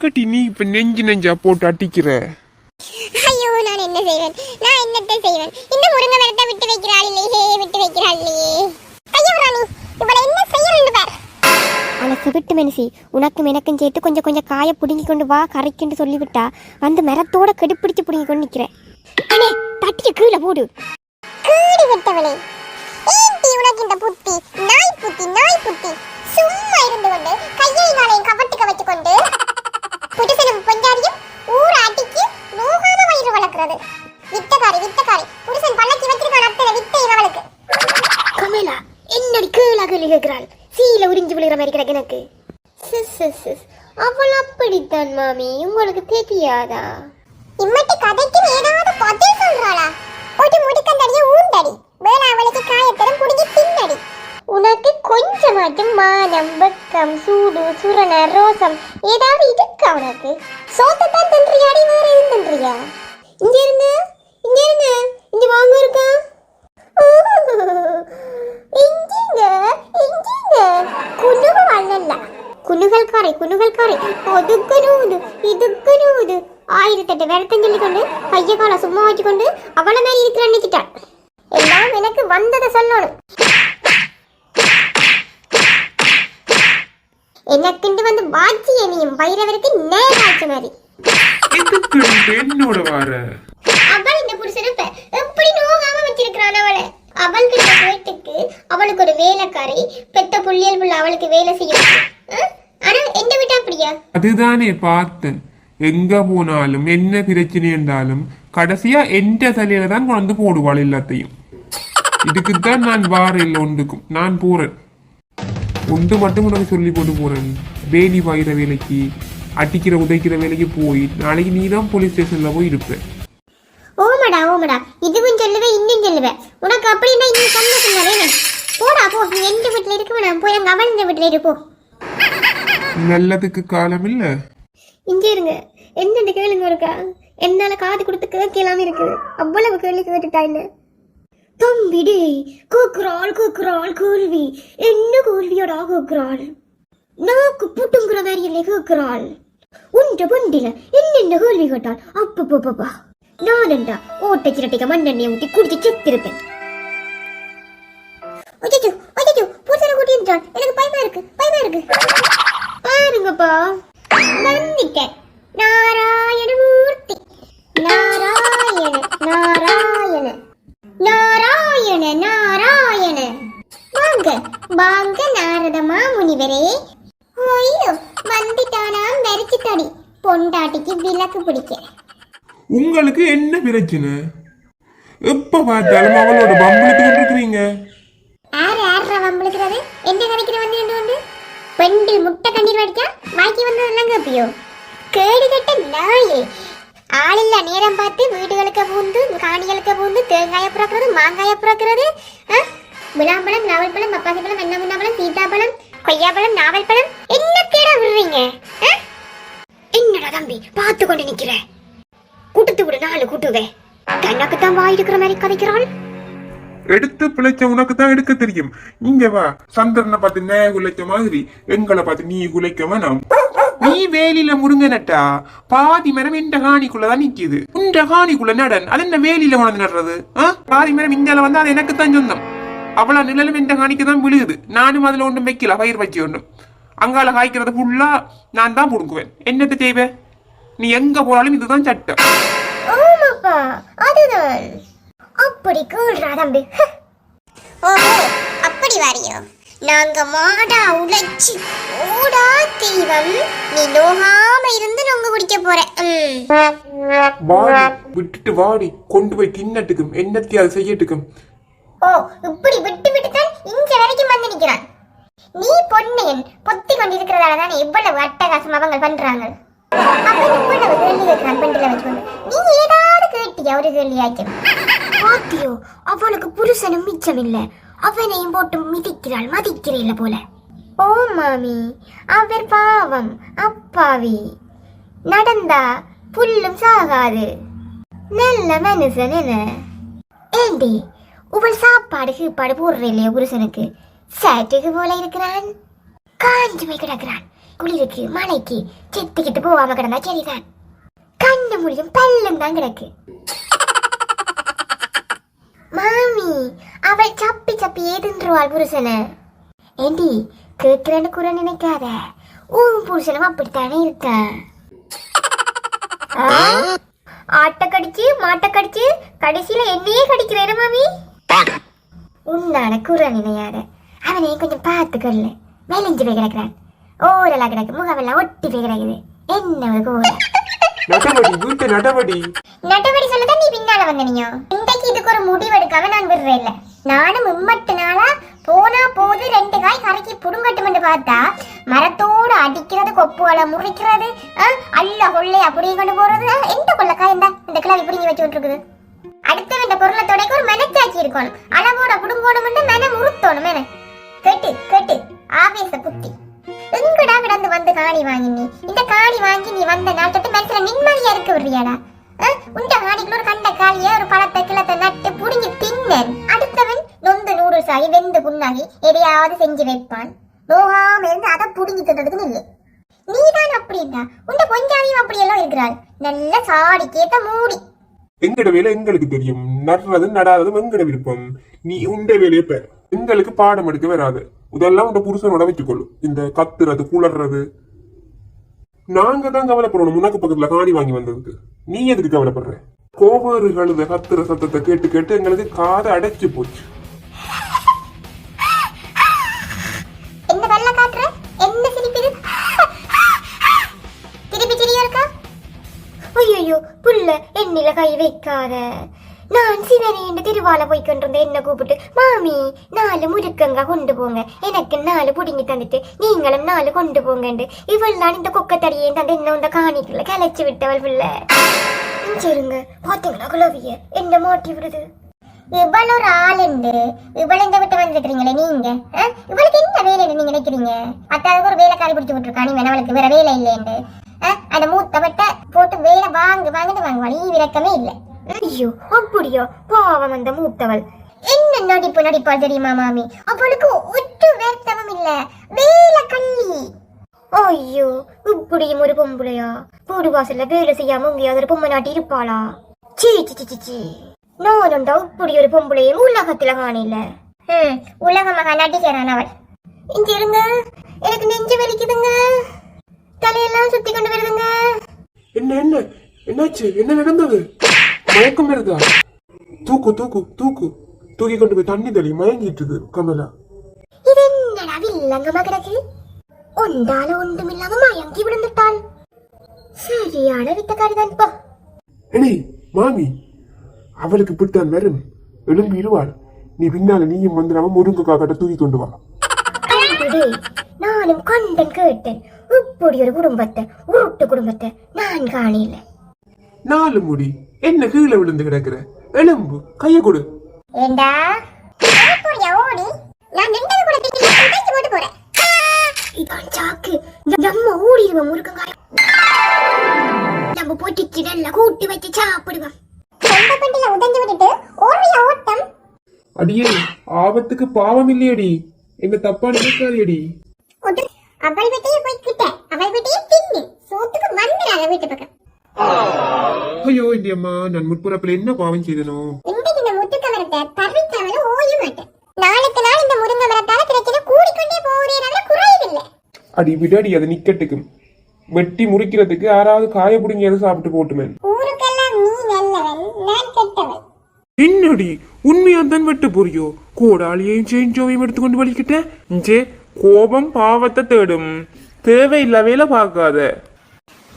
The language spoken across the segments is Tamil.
எதுக்கட்டி நீ இப்ப நெஞ்சு நெஞ்சா போட்டு அட்டிக்கிற? ஐயோ நான் என்ன செய்வேன், நான் என்னத்தை செய்வேன்? இந்த முருங்கை மரத்தை விட்டு வைக்கிறாள் இல்லையே, விட்டு வைக்கிறாள் இல்லையே. ஐயோ ராணி, இவளை என்ன செய்யறேன்னு பார். உனக்கு விட்டு மனசி, உனக்கும் எனக்கும் சேர்த்து கொஞ்சம் கொஞ்சம் காய பிடுங்கி கொண்டு வா கரைக்குன்னு சொல்லிவிட்டா அந்த மரத்தோட கெடுப்பிடிச்சு பிடுங்கி கொண்டு நிற்கிறேன். அண்ணே தட்டிய கீழே போடு. கீழே விட்டவளே, ஏன்டி உனக்கு இந்த புத்தி? நாய் புத்தி, நாய் புத்தி. சும்மா இருந்து கொண்டு கையை நாளையும் கவட்டுக்க வச்சுக்கொண்டு புருஷனும் பொஞ்சாரியும் ஊர் அடிக்கி நோகாம வயிறு வளர்க்கிறது. வித்தகாரி வித்தகாரி, புருஷன் பள்ளக்கி வச்சிருக்கான் அத்தனை வித்தை அவளுக்கு. கமலா என்னடி கீழே கேள்வி கேட்கிறாள்? சீல உறிஞ்சு விழுகிற மாதிரி கிடக்கு எனக்கு. அவள் அப்படித்தான் மாமி, உங்களுக்கு தெரியாதா? இம்மட்டி கதைக்கு ஏதாவது பதில் சொல்றாளா? ஒரு முடுக்கந்தடிய ஊண்டடி, வேளா அவளுக்கு காயத்தரம் புடுங்கி தின்னடி. உனக்கு கொஞ்சமாச்சும் மானம், வெக்கம், சூடு, சுரண, ரோசம் ஏதாவது இருக்கா உனக்கு? சோத்தத்தான் தின்றியாடி, வேற எதுவும் தின்றியா? இங்க இருங்க, இங்க இருங்க, இங்க வாங்க இருக்கா. இங்கிங்க இங்கிங்க குனுகு வல்லல்ல, குனுகல் காரை குனுகல் காரை, அதுக்கு நூது இதுக்கு நூது 1008 வேறத்தன் சொல்லிக்கொண்டு கைய கால சும்மா வச்சுக்கொண்டு அவளை மாதிரி இருக்கிறான்னு நினைச்சிட்டாள். எல்லாம் எனக்கு வந்ததை சொல்லணும். எனக்குண்டு வந்து வாட்சி எனியும் வைரவருக்கு நேராட்சி மாதிரி. என்னோட வார அவள் இந்த புருஷனை எப்படி நோகாம வச்சிருக்கிறான் அவளை. அவள் கிட்ட வீட்டுக்கு அவளுக்கு ஒரு வேலைக்காரி, பெத்த புள்ளியல் புள்ள அவளுக்கு வேலை செய்யும். ஆனா என்ன விட்டா அப்படியா? அதுதானே பார்த்தேன். எங்க போனாலும் என்ன பிரச்சனை என்றாலும் கடைசியா எந்த தலையில தான் கொண்டு போடுவாள் எல்லாத்தையும். இதுக்குத்தான் நான் வார இல்லை ஒன்றுக்கும். நான் போறேன், ஒன்று மட்டும் உனக்கு சொல்லி போட்டு போறேன். வேலி பாயிற வேலைக்கு, அடிக்கிற உதைக்கிற வேலைக்கு போய் நாளைக்கு நீ தான் போலீஸ் ஸ்டேஷன்ல போய் இருப்பேன். ஓமடா ஓமடா, இதுவும் சொல்லுவேன் இன்னும் சொல்லுவேன். உனக்கு அப்படின்னா இன்னும் சொன்ன சொன்னாலே போடா போ. நீ எந்த வீட்டுல இருக்க வேணாம், போய் அங்க அவள் இந்த வீட்டுல இருப்போ. நல்லதுக்கு காலம் இல்ல. இங்க இருங்க, என்னென்ன கேளுங்க இருக்கா? என்னால காது கொடுத்து கேட்கலாம இருக்குது. அவ்வளவு கேள்வி கேட்டுட்டா என்ன தம்பிடி? கூக்குறாள் கூக்குறாள் கேள்வி. என்ன கேள்வியோட கூக்குறாள்? நாக்கு புட்டுங்கிற மாதிரி இல்லை கேட்கிறாள். உண்ட பண்டில என்னென்ன கேள்வி கேட்டாள்? அப்பப்பா நானண்டா ஓட்ட சிரட்டிக்க மண்ணெண்ணெய் ஊற்றி குடிச்சு செத்திருப்பேன். அச்சோ அச்சோ, பூசனை கூட்டி இருந்தாள். எனக்கு பயமா இருக்கு, பயமா இருக்கு. பாருங்கப்பா, நந்திட்டேன். நாராயணமூர்த்தி, நாராயண நாராயண நாராயண நாராயண. வாங்க வாங்க நாரதமா முனிவரே. ஐயோ வந்துட்டானாம் வெறிச்சு தடி, பொண்டாட்டிக்கு விளக்கு பிடிக்க. உங்களுக்கு என்ன பிரச்சனை? எப்ப பார்த்தாலும் அவளோட பம்பளுக்கு இருக்கிறீங்க. ஆறு ஆறு வம்பளுக்கிறது என்ன கதைக்கிற வந்து பெண்டில் முட்டை கண்ணீர் வடிச்சா வாக்கி வந்ததெல்லாம் கேப்பியோ? கேடு கட்ட நாயே. ஆளில்ல நேரம் பார்த்து வீடுகளுக்கு பூந்து காணிகளுக்கு பூந்து தேங்காய புறக்கிறது, மாங்காய புறக்கிறது, விளாம்பழம், நாவல் பழம், பப்பாசி பழம், வெண்ணா பழம், சீதாப்பழம், கொய்யாப்பழம், நாவல் பழம் என்ன தேட விடுறீங்க? என்னடா தம்பி பார்த்து கொண்டு நிக்கிற? கூட்டத்து விடு, 4 கூட்டுவே. தனக்கு தான் வாய் இருக்கிற மாதிரி கதைக்கிறாள். எடுத்து பிழைச்ச உனக்கு தான் எடுக்க தெரியும். இங்க வா, சந்திரனை பார்த்து நே குலைச்ச மாதிரி எங்களை பார்த்து நீ குலைக்க வேணாம். நீ வேலியில முருங்க நட்டா பாதி மரம் இந்த காணிக்குள்ளதான் நிக்குது. இந்த காணிக்குள்ள நடன், அது என்ன வேலியில கொண்டு நடுறது? பாதி மரம் இந்தால வந்து அது எனக்கு தான் சொந்தம். அவ்வளவு நிழலும் இந்த காணிக்கு தான் விழுகுது. நானும் அதுல ஒன்றும் வைக்கல, பயிர் வச்சு ஒன்றும். அங்கால காய்க்கிறது ஃபுல்லா நான் தான் புடுங்குவேன். என்னத்தை செய்வேன்? நீ எங்க போனாலும் இதுதான் சட்டம். ஆமாப்பா, அதுதான். அப்படி கூழ்றா தம்பி. ஓஹோ அப்படி வாரியோ? நாங்க மாடா உழைச்சி ஓடா தெய்வம், நீ நோகாம இருந்து நொங்க குடிக்க போற. வாடி விட்டுட்டு வாடி, கொண்டு போய் தின்னட்டுக்கும் என்னத்தையாவது செய்யட்டுக்கும். ஓ இப்படி விட்டு விட்டு தான் இங்க வரைக்கும் வந்து நிக்கிறான். நீ பொன்னையன் பொத்தி கொண்டிருக்கிறதால தானே இவ்வளவு அட்டகாசம் அவங்க பண்றாங்க. அவன் இவ்வளவு கேள்வி கேட்கிறான் பெண்டில வச்சுக்கொண்டு. நீ ஏதாவது கேட்டியா ஒரு கேள்வியாச்சும்? பாத்தியோ, அவனுக்கு புருஷனும் மிச்சம் இல்ல, அவனையும் போட்டு மிதிக்கிறாள், மதிக்கிறீல்ல போல. ஓ மாமி, அவர் பாவம் அப்பாவி. நடந்தா புல்லும் சாகாது, நல்ல மனுஷன். என்ன ஏண்டி உவள் சாப்பாடு கீப்பாடு போடுற இல்லையா புருஷனுக்கு? சேட்டுக்கு போல இருக்கிறான், காஞ்சுமை கிடக்கிறான். குளிருக்கு மழைக்கு செத்துக்கிட்டு போவாம கிடந்தா சரிதான். கண்ணு முடியும் பல்லும் தான் கிடக்கு. மாமி அவள் சப்பி சப்பி ஏதுன்றுவாள் புருஷனை. ஏண்டி கேட்கிறேன்னு குறை நினைக்காத, உன் புருஷனும் அப்படித்தானே இருக்க. ஆட்ட கடிச்சு மாட்ட கடிச்சு கடைசியில என்னையே கடிக்கிறேன் மாமி. உன்னான குறை நினையாத, அவனையே கொஞ்சம் பார்த்துக்கல. மெலிஞ்சு போய் கிடக்குறான், ஓரலா கிடக்கு, முகமெல்லாம் ஒட்டி போய் கிடக்குது. என்ன ஒரு கோல நடவடி சொல்லதான் நீ பின்னால வந்தனியோ. இன்றைக்கு இதுக்கு ஒரு முடிவெடுக்காம நான் விடுறேன் இல்ல. நானும் மும்மட்டு நாளா போனா போது 2 காய் கரைக்கி புடுங்கட்டும் பார்த்தா மரத்தோடு அடிக்கிறது, கொப்புகளை முறிக்கிறது, அல்ல கொள்ளை அப்படியே கொண்டு போறது. எந்த கொள்ளக்காய் இந்த கிளவி பிடிங்கி வச்சு விட்டுருக்குது. அடுத்த இந்த பொருளை தொடைக்கு ஒரு மனச்சாட்சி இருக்கணும். அளவோட புடுங்கோடும் மன முறுத்தோணும். என கேட்டு கேட்டு ஆவேச புத்தி எங்கடா கிடந்து வந்து காணி வாங்கி நீ இந்த காணி வாங்கி நீ வந்த நாள் தொட்டு மனசுல நிம்மதியா இருக்க விடுறியாடா? உண்ட காணிக்குள்ள ஒரு கண்ட காலிய ஒரு பழத்தை கிளத்தை நட்டு புடுங்கி தின்னன். அடுத்தவன் நொந்து நூடுல்ஸ் ஆகி வெந்து புண்ணாகி எதையாவது செஞ்சு வைப்பான். நோகாம இருந்து அதை புடுங்கி தின்றதுக்கு இல்லை. நீதான் அப்படின்னா உண்ட கொஞ்சாதியும் அப்படியெல்லாம் இருக்கிறாள். நல்ல சாடி கேட்ட மூடி. எங்கட வேலை எங்களுக்கு தெரியும், நடுறது நடாததும் எங்கட விருப்பம். நீ உண்ட வேலையை பேர் எங்களுக்கு பாடம் எடுக்க வராது. இதெல்லாம் உங்க புருஷனோட வச்சுக்கொள்ளும். இந்த கத்துறது குளறது நாங்க தான் கவலைப்படணும். உனக்கு பக்கத்துல காணி வாங்கி வந்ததுக்கு நீ எதுக்கு கவலைப்படுற? கோபரு கழுத கத்துற சத்தத்தை கேட்டு கேட்டு எங்களுக்கு காதை அடைச்சு போச்சு. என்ன வெள்ள காட்டுற? என்ன சிரிப்புது? திருப்பி சிரியா இருக்கா? ஐயோ புள்ள என்னில கை வைக்காத. நான் சிவனே என்று திருவால போய் கொண்டிருந்த என்ன கூப்பிட்டு, மாமி 4 முறுக்கங்க கொண்டு போங்க, எனக்கு 4 புடுங்கி தந்துட்டு நீங்களும் 4 கொண்டு போங்க. இவள் தான் இந்த கொக்கத்தடியே தந்து என்ன இந்த காணிக்குள்ள கலைச்சு விட்டவள் பிள்ளை. சரிங்க பாத்தீங்களா குலவிய என்ன மாட்டி விடுது. இவ்வளவு ஒரு ஆள் உண்டு, இவ்வளவு இந்த விட்டு வந்துருக்கீங்களே நீங்க. இவளுக்கு என்ன வேலை நீங்க நினைக்கிறீங்க? அத்தாவது ஒரு வேலைக்காரி பிடிச்சு விட்டுருக்கானி வேணவளுக்கு வேற வேலை இல்லைன்னு அந்த மூத்தவட்ட போட்டு வேலை வாங்கிட்டு வாங்குவாள். ஈ விரக்கமே இல்லை. ஐயோ அப்படியோ பாவம் அந்த மூத்தவள். என்ன நடிப்பாள் தெரியுமா மாமி? அவளுக்கு ஒட்டு வேர்த்தமும் இல்ல, வேலை கள்ளி. ஐயோ இப்படியும் ஒரு பொம்பளையா? வீடு வாசல்ல வேலை செய்யாம எங்கேயாவது ஒரு பொம்மை நாட்டி இருப்பாளா? சீ நானுண்டா இப்படி ஒரு பொம்பளையும் உலகத்துல காணல. உலகமாக நடிக்கிறான் அவள். இங்க இருங்க, எனக்கு நெஞ்சு வலிக்குதுங்க, தலையெல்லாம் சுத்தி கொண்டு வருதுங்க. என்ன என்னாச்சு? என்ன நடந்தது? மயக்கம் வருதா? தூக்கு தூக்கு தூக்கு தூக்கி கொண்டு போய் தண்ணி தள்ளி மயங்கிட்டு கமலா. இது என்னடா வில்லங்கமா கிடக்கு? ஒன்றால ஒன்றுமில்லாம மயங்கி விழுந்துட்டாள். சரியான வித்தக்காரிதான் போ. எடி மாமி, அவளுக்கு பிடித்தான் வரும், எழும்பிடுவாள். நீ பின்னால நீயும் வந்து நம்ம முருங்கக்கா கட்ட தூக்கி கொண்டு வா. நானும் கண்டன் கேட்டேன், இப்படி ஒரு குடும்பத்தை, உருட்டு குடும்பத்தை நான் காணல. 4 முடி என்ன கீழே விழுந்து கிடக்குற? எலும்பு கைய கொடு. ஏண்டா ஓடி நான் நின்றது கூட தேய்ச்சி போட்டு போறேன். இதான் சாக்கு. நம்ம ஓடிடுவோம் முருக்கங்காய். நம்ம போட்டு நல்லா கூட்டி வச்சு சாப்பிடுவோம். சொந்த பண்டில உதஞ்சு விட்டுட்டு ஓடிய ஓட்டம். அடியே ஆபத்துக்கு பாவம் இல்லையடி, என்ன தப்பா நினைக்காதடி. அவள் வீட்டையே போய்கிட்ட, அவள் வீட்டையே தின்னு சோத்துக்கு வந்துடாத வீட்டு பக்கம். ஐயோ இந்தியம்மா, நான் முற்புறப்பில் என்ன பாவம் செய்தனோ? இன்றைக்கு இந்த முத்துக்க மரத்தை பறிக்காமல ஓய மாட்டேன். நாளுக்கு நாள் இந்த முருங்கை மரத்தால பிரச்சனை கூடிக்கொண்டே போகிறேன், குறையவில்லை. அடி விடாடி, அது நிக்கட்டுக்கும். வெட்டி முறிக்கிறதுக்கு யாராவது காய புடுங்கி சாப்பிட்டு போட்டுமே. ஊருக்கெல்லாம் நீ நல்லவன், நான் கெட்டவன். என்னடி உண்மையா தான் வெட்டு போறியோ? கோடாலியையும் செஞ்சோவையும் எடுத்துக்கொண்டு வலிக்கிட்ட. இஞ்சே கோபம் பாவத்தை தேடும், தேவையில்ல வேலை பார்க்காத.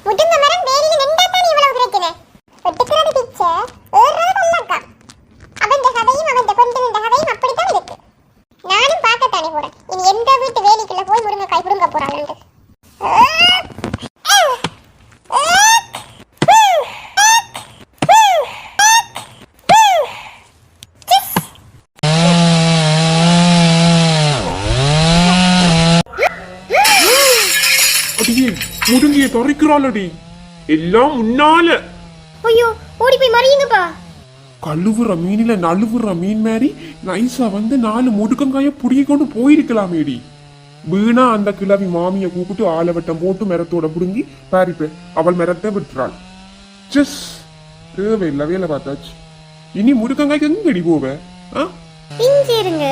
முருங்கை மரம் வேலில நின்றா தான் இவ்வளவு பிரச்சனை. வெட்டுக்கிறது பிச்சை ஏறாத அல்லக்கா. அவன் கதையும் அவன் கொண்டு நின்ற கதையும் அப்படித்தான் இருக்கு. நானும் பார்க்கத்தானே போறேன். இனி எந்த வீட்டு வேலிக்குள்ள போய் முருங்கைக்காய் புடுங்க போறாங்க. முருங்கிய தொலைக்கிறாளடி, எல்லாம் முன்னால. ஐயோ ஓடி போய் மறியுங்கப்பா. கழுவுற மீனில நழுவுற மீன் மாதிரி நைசா வந்து 4 முடுக்கங்காய புடிக்க கொண்டு போயிருக்கலாமேடி. வீணா அந்த கிழவி மாமியை கூப்பிட்டு ஆலவட்டம் போட்டு மரத்தோட புடுங்கி பாரிப்பேன் அவள் மரத்தை விட்டுறாள். ஜஸ் தேவையில்லை, வேலை பார்த்தாச்சு. இனி முருங்கங்காய்க்கு எங்கடி போவ? இங்கே இருங்க,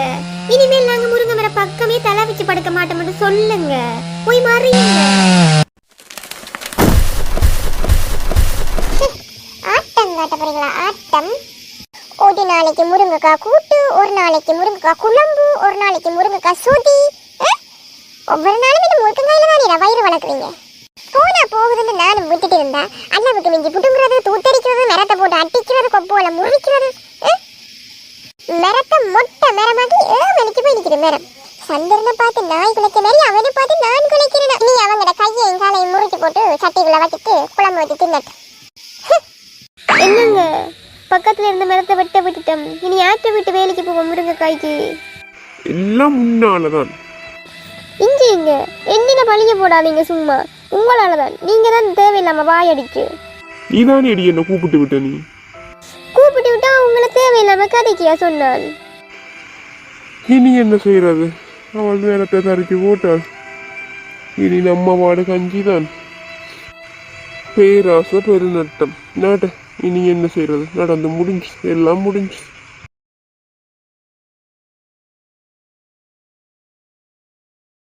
இனிமேல் நாங்க முருங்கை மர பக்கமே தலை வச்சு படுக்க மாட்டோம்னு சொல்லுங்க. போய் மாறீங்க. ஆட்டம் காட்ட போறீங்களா? ஆட்டம். ஒரு நாளைக்கு முருங்கைக்காய் கூட்டு, ஒரு நாளைக்கு முருங்கைக்காய் குழம்பு, ஒரு நாளைக்கு முருங்கைக்காய் சுதி. ஒவ்வொரு நாளும் இந்த முருங்கைக்காயில தான் வயிறு வளர்க்குறீங்க. போனா போகுதுன்னு நானும் விட்டுட்டு இருந்தா அல்லாவுக்கு மிஞ்சி புட்டுங்கிறது, தூத்தடிக்கிறது, மரத்தை போட்டு அட்டிக்கிறது, கொப்புகளை முறிக்கிறது. மரத்தை மொட்டை மரமாக்கி மணிக்கு போய் நிற்கிற மரம். சந்திரனை பார்த்து நாய் குலைக்க மாதிரி அவனை பார்த்து நான் குலைக்கிறேன். நீ அவங்களோட கையையும் காலையும் முறிச்சு போட்டு சட்டிக்குள்ள வச்சுட்டு குழம்பு வச்சு தின்னட்டு. என்னங்க, பக்கத்துல இருந்த மரத்தை வெட்ட விட்டுட்டோம். இனி ஆற்ற விட்டு வேலைக்கு போவோம் முருங்கைக்காய்க்கு. எல்லாம் முன்னாலதான். இங்க என்னென்ன பழிய போடாதீங்க சும்மா. உங்களாலதான். நீங்க தான் தேவையில்லாம வாயடிச்சு. நீதானே அடி என்ன கூப்பிட்டு விட்ட. நீ கூப்பிட்டு விட்டா உங்களை தேவையில்லாம கதைக்கியா சொன்னான். இனி என்ன செய்யறது? அவள் நேரத்தை தரைக்கு போட்டாள். இனி நம்ம வாடு கஞ்சிதான். பேராசை பெருநட்டம். இனி என்ன செய்யறது? நடந்து முடிஞ்சு, எல்லாம் முடிஞ்சு.